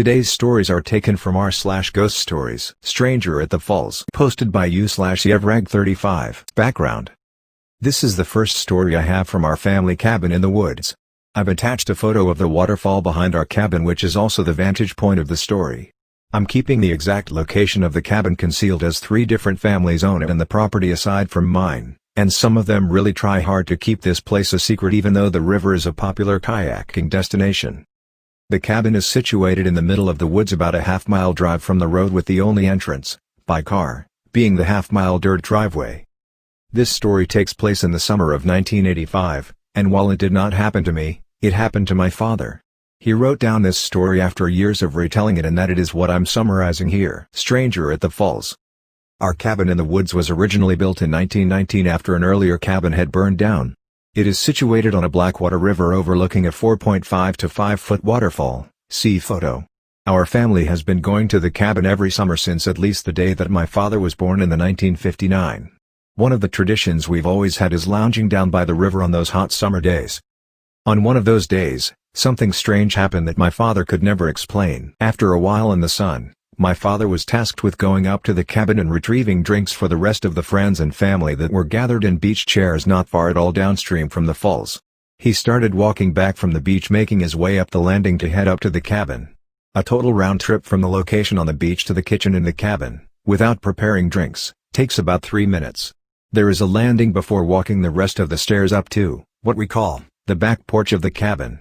Today's stories are taken from r/ghost stories. Stranger at the Falls. Posted by u/yevrag35. Background. This is the first story I have from our family cabin in the woods. I've attached a photo of the waterfall behind our cabin, which is also the vantage point of the story. I'm keeping the exact location of the cabin concealed, as 3 different families own it and the property aside from mine, and some of them really try hard to keep this place a secret even though the river is a popular kayaking destination. The cabin is situated in the middle of the woods, about a half-mile drive from the road, with the only entrance, by car, being the half-mile dirt driveway. This story takes place in the summer of 1985, and while it did not happen to me, it happened to my father. He wrote down this story after years of retelling it, and that it is what I'm summarizing here. Stranger at the Falls. Our cabin in the woods was originally built in 1919 after an earlier cabin had burned down. It is situated on a Blackwater River overlooking a 4.5 to 5 foot waterfall. See photo. Our family has been going to the cabin every summer since at least the day that my father was born in the 1959. One of the traditions we've always had is lounging down by the river on those hot summer days. On one of those days, something strange happened that my father could never explain. After a while in the sun, my father was tasked with going up to the cabin and retrieving drinks for the rest of the friends and family that were gathered in beach chairs not far at all downstream from the falls. He started walking back from the beach, making his way up the landing to head up to the cabin. A total round trip from the location on the beach to the kitchen in the cabin, without preparing drinks, takes about 3 minutes. There is a landing before walking the rest of the stairs up to what we call the back porch of the cabin.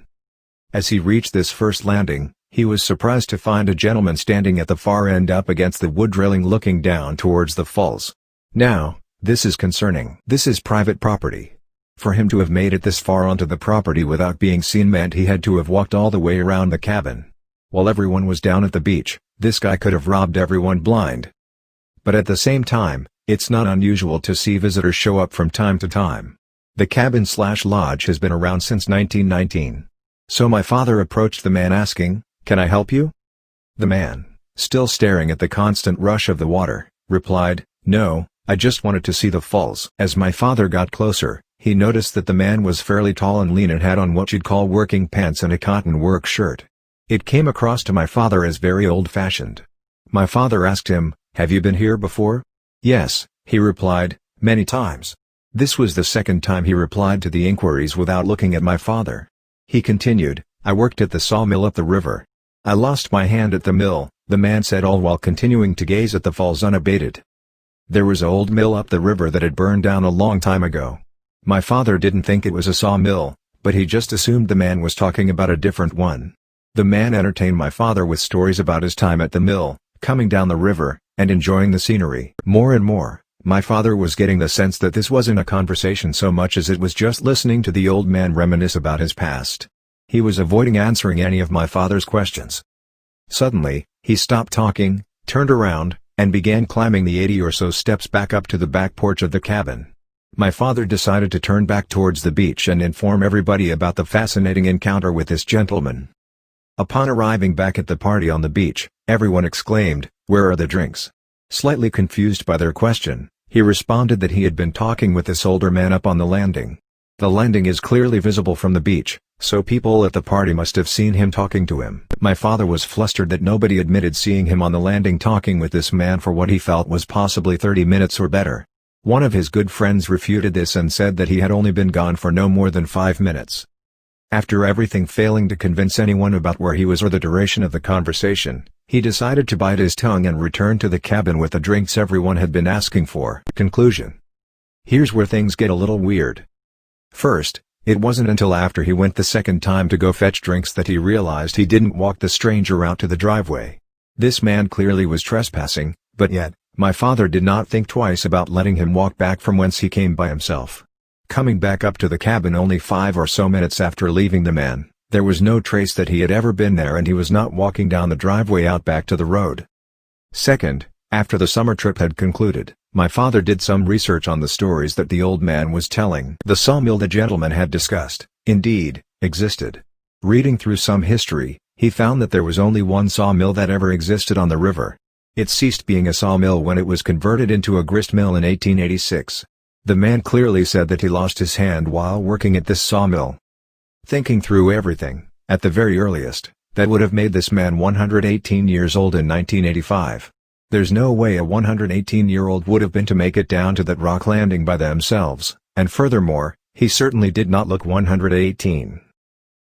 As he reached this first landing, he was surprised to find a gentleman standing at the far end up against the wood railing looking down towards the falls. Now, this is concerning. This is private property. For him to have made it this far onto the property without being seen meant he had to have walked all the way around the cabin. While everyone was down at the beach, this guy could have robbed everyone blind. But at the same time, it's not unusual to see visitors show up from time to time. The cabin/lodge has been around since 1919. So my father approached the man asking, "Can I help you?" The man, still staring at the constant rush of the water, replied, "No, I just wanted to see the falls." As my father got closer, he noticed that the man was fairly tall and lean and had on what you'd call working pants and a cotton work shirt. It came across to my father as very old-fashioned. My father asked him, "Have you been here before?" "Yes," he replied, "many times." This was the second time he replied to the inquiries without looking at my father. He continued, "I worked at the sawmill up the river. I lost my hand at the mill," the man said, all while continuing to gaze at the falls unabated. There was an old mill up the river that had burned down a long time ago. My father didn't think it was a sawmill, but he just assumed the man was talking about a different one. The man entertained my father with stories about his time at the mill, coming down the river, and enjoying the scenery. More and more, my father was getting the sense that this wasn't a conversation so much as it was just listening to the old man reminisce about his past. He was avoiding answering any of my father's questions. Suddenly, he stopped talking, turned around, and began climbing the 80 or so steps back up to the back porch of the cabin. My father decided to turn back towards the beach and inform everybody about the fascinating encounter with this gentleman. Upon arriving back at the party on the beach, everyone exclaimed, "Where are the drinks?" Slightly confused by their question, he responded that he had been talking with this older man up on the landing. The landing is clearly visible from the beach, so people at the party must have seen him talking to him. My father was flustered that nobody admitted seeing him on the landing talking with this man for what he felt was possibly 30 minutes or better. One of his good friends refuted this and said that he had only been gone for no more than 5 minutes. After everything failing to convince anyone about where he was or the duration of the conversation, he decided to bite his tongue and return to the cabin with the drinks everyone had been asking for. Conclusion. Here's where things get a little weird. First, it wasn't until after he went the second time to go fetch drinks that he realized he didn't walk the stranger out to the driveway. This man clearly was trespassing, but yet, my father did not think twice about letting him walk back from whence he came by himself. Coming back up to the cabin only 5 or so minutes after leaving the man, there was no trace that he had ever been there, and he was not walking down the driveway out back to the road. Second, after the summer trip had concluded, my father did some research on the stories that the old man was telling. The sawmill the gentleman had discussed, indeed, existed. Reading through some history, he found that there was only one sawmill that ever existed on the river. It ceased being a sawmill when it was converted into a grist mill in 1886. The man clearly said that he lost his hand while working at this sawmill. Thinking through everything, at the very earliest, That would have made this man 118 years old in 1985. There's no way a 118-year-old would have been to make it down to that rock landing by themselves, and furthermore, he certainly did not look 118.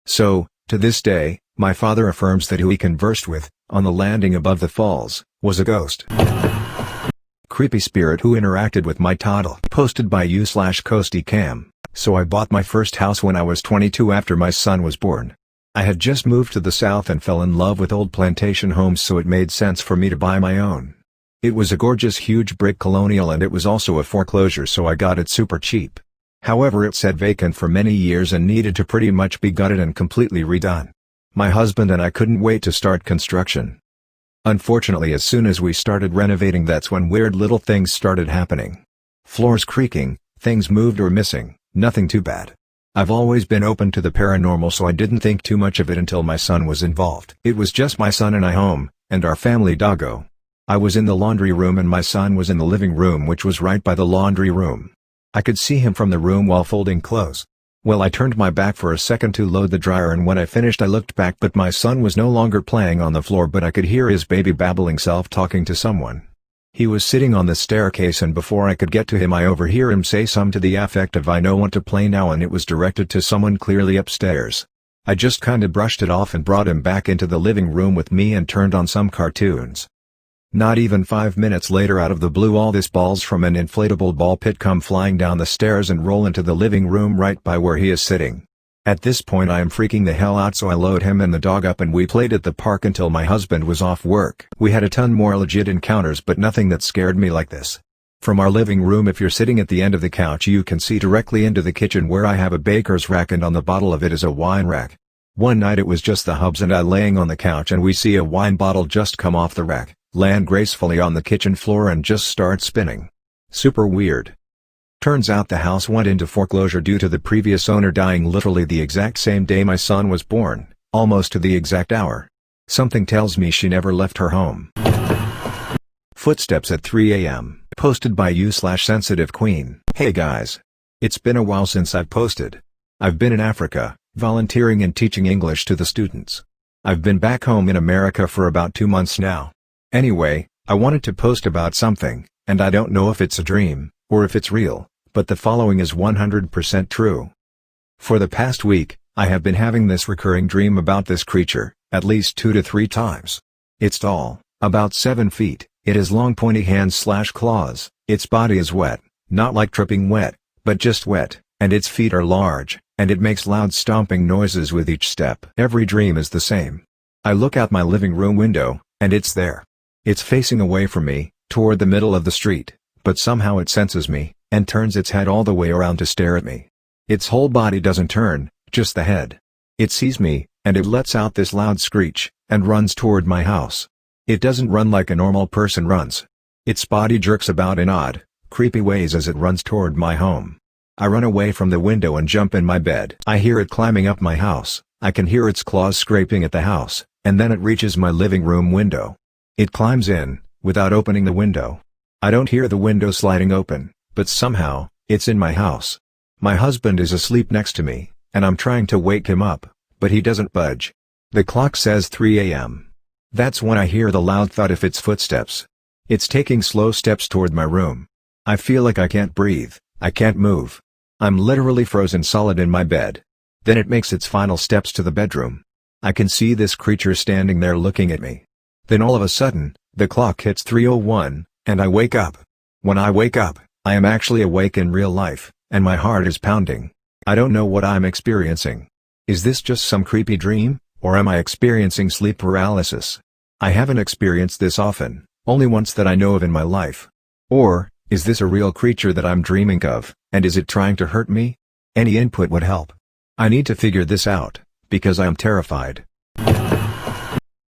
So, to this day, my father affirms that who he conversed with, on the landing above the falls, was a ghost. Creepy spirit who interacted with my Toddle. Posted by u/CoastyCam. So I bought my first house when I was 22 after my son was born. I had just moved to the south and fell in love with old plantation homes, so it made sense for me to buy my own. It was a gorgeous huge brick colonial and it was also a foreclosure, so I got it super cheap. However, it sat vacant for many years and needed to pretty much be gutted and completely redone. My husband and I couldn't wait to start construction. Unfortunately, as soon as we started renovating, that's when weird little things started happening. Floors creaking, things moved or missing, nothing too bad. I've always been open to the paranormal, so I didn't think too much of it until my son was involved. It was just my son and I home, and our family doggo. I was in the laundry room and my son was in the living room, which was right by the laundry room. I could see him from the room while folding clothes. Well, I turned my back for a second to load the dryer, and when I finished I looked back, but my son was no longer playing on the floor, but I could hear his baby babbling self-talking to someone. He was sitting on the staircase, and before I could get to him I overhear him say some to the effect of "I know what to play now," and it was directed to someone clearly upstairs. I just kinda brushed it off and brought him back into the living room with me and turned on some cartoons. Not even 5 minutes later, out of the blue, all this balls from an inflatable ball pit come flying down the stairs and roll into the living room right by where he is sitting. At this point I am freaking the hell out, so I load him and the dog up and we played at the park until my husband was off work. We had a ton more legit encounters, but nothing that scared me like this. From our living room, if you're sitting at the end of the couch, you can see directly into the kitchen where I have a baker's rack, and on the bottom of it is a wine rack. One night it was just the hubs and I laying on the couch, and we see a wine bottle just come off the rack, land gracefully on the kitchen floor and just start spinning. Super weird. Turns out the house went into foreclosure due to the previous owner dying literally the exact same day my son was born, almost to the exact hour. Something tells me she never left her home. Footsteps at 3 a.m. Posted by u/SensitiveQueen. Hey guys. It's been a while since I've posted. I've been in Africa, volunteering and teaching English to the students. I've been back home in America for about 2 months now. Anyway, I wanted to post about something, and I don't know if it's a dream, or if it's real, but the following is 100% true. For the past week, I have been having this recurring dream about this creature, at least 2 to 3 times. It's tall, about 7 feet, it has long pointy hands/claws, its body is wet, not like dripping wet, but just wet, and its feet are large, and it makes loud stomping noises with each step. Every dream is the same. I look out my living room window, and it's there. It's facing away from me, toward the middle of the street, but somehow it senses me, and turns its head all the way around to stare at me. Its whole body doesn't turn, just the head. It sees me, and it lets out this loud screech, and runs toward my house. It doesn't run like a normal person runs. Its body jerks about in odd, creepy ways as it runs toward my home. I run away from the window and jump in my bed. I hear it climbing up my house, I can hear its claws scraping at the house, and then it reaches my living room window. It climbs in, without opening the window. I don't hear the window sliding open, but somehow, it's in my house. My husband is asleep next to me, and I'm trying to wake him up, but he doesn't budge. The clock says 3 a.m. That's when I hear the loud thud of its footsteps. It's taking slow steps toward my room. I feel like I can't breathe, I can't move. I'm literally frozen solid in my bed. Then it makes its final steps to the bedroom. I can see this creature standing there looking at me. Then all of a sudden, the clock hits 3:01, and I wake up. When I wake up, I am actually awake in real life, and my heart is pounding. I don't know what I'm experiencing. Is this just some creepy dream, or am I experiencing sleep paralysis? I haven't experienced this often, only once that I know of in my life. Or, is this a real creature that I'm dreaming of, and is it trying to hurt me? Any input would help. I need to figure this out, because I am terrified.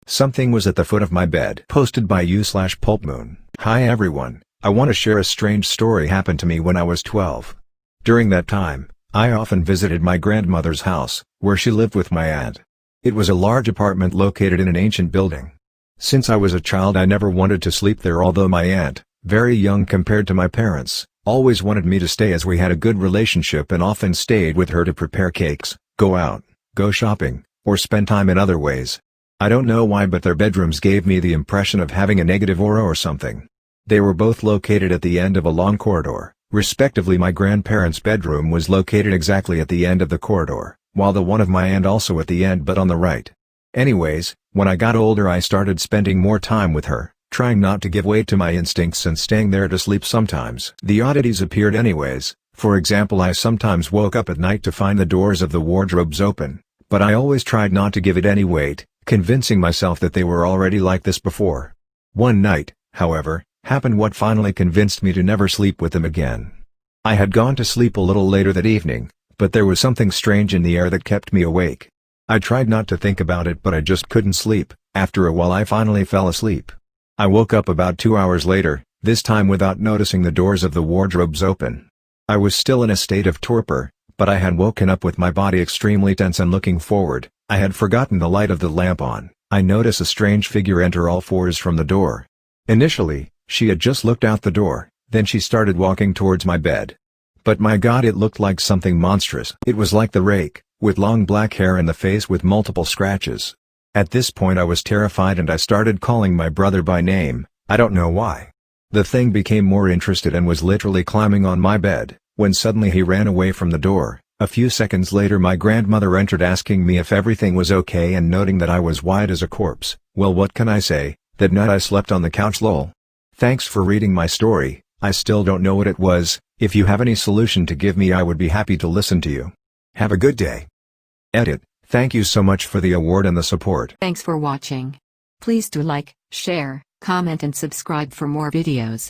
Something was at the foot of my bed. Posted by u/PulpMoon. Hi everyone, I want to share a strange story happened to me when I was 12. During that time, I often visited my grandmother's house, where she lived with my aunt. It was a large apartment located in an ancient building. Since I was a child I never wanted to sleep there, although my aunt, very young compared to my parents, always wanted me to stay as we had a good relationship and often stayed with her to prepare cakes, go out, go shopping, or spend time in other ways. I don't know why, but their bedrooms gave me the impression of having a negative aura or something. They were both located at the end of a long corridor. Respectively, my grandparents' bedroom was located exactly at the end of the corridor, while the one of my aunt also at the end but on the right. Anyways, when I got older I started spending more time with her, trying not to give way to my instincts and staying there to sleep sometimes. The oddities appeared anyways. For example, I sometimes woke up at night to find the doors of the wardrobes open, but I always tried not to give it any weight, convincing myself that they were already like this before. One night, however, happened what finally convinced me to never sleep with them again. I had gone to sleep a little later that evening, but there was something strange in the air that kept me awake. I tried not to think about it, but I just couldn't sleep. After a while I finally fell asleep. I woke up about 2 hours later, this time without noticing the doors of the wardrobes open. I was still in a state of torpor, but I had woken up with my body extremely tense and looking forward. I had forgotten the light of the lamp on. I noticed a strange figure enter all fours from the door. Initially, she had just looked out the door, then she started walking towards my bed. But my God, it looked like something monstrous. It was like the rake, with long black hair and the face with multiple scratches. At this point I was terrified and I started calling my brother by name. I don't know why. The thing became more interested and was literally climbing on my bed, when suddenly he ran away from the door. A few seconds later my grandmother entered asking me if everything was okay and noting that I was white as a corpse. Well, what can I say? That night I slept on the couch, lol. Thanks for reading my story. I still don't know what it was. If you have any solution to give me I would be happy to listen to you. Have a good day. Edit. Thank you so much for the award and the support. Thanks for watching. Please do like, share, comment and subscribe for more videos.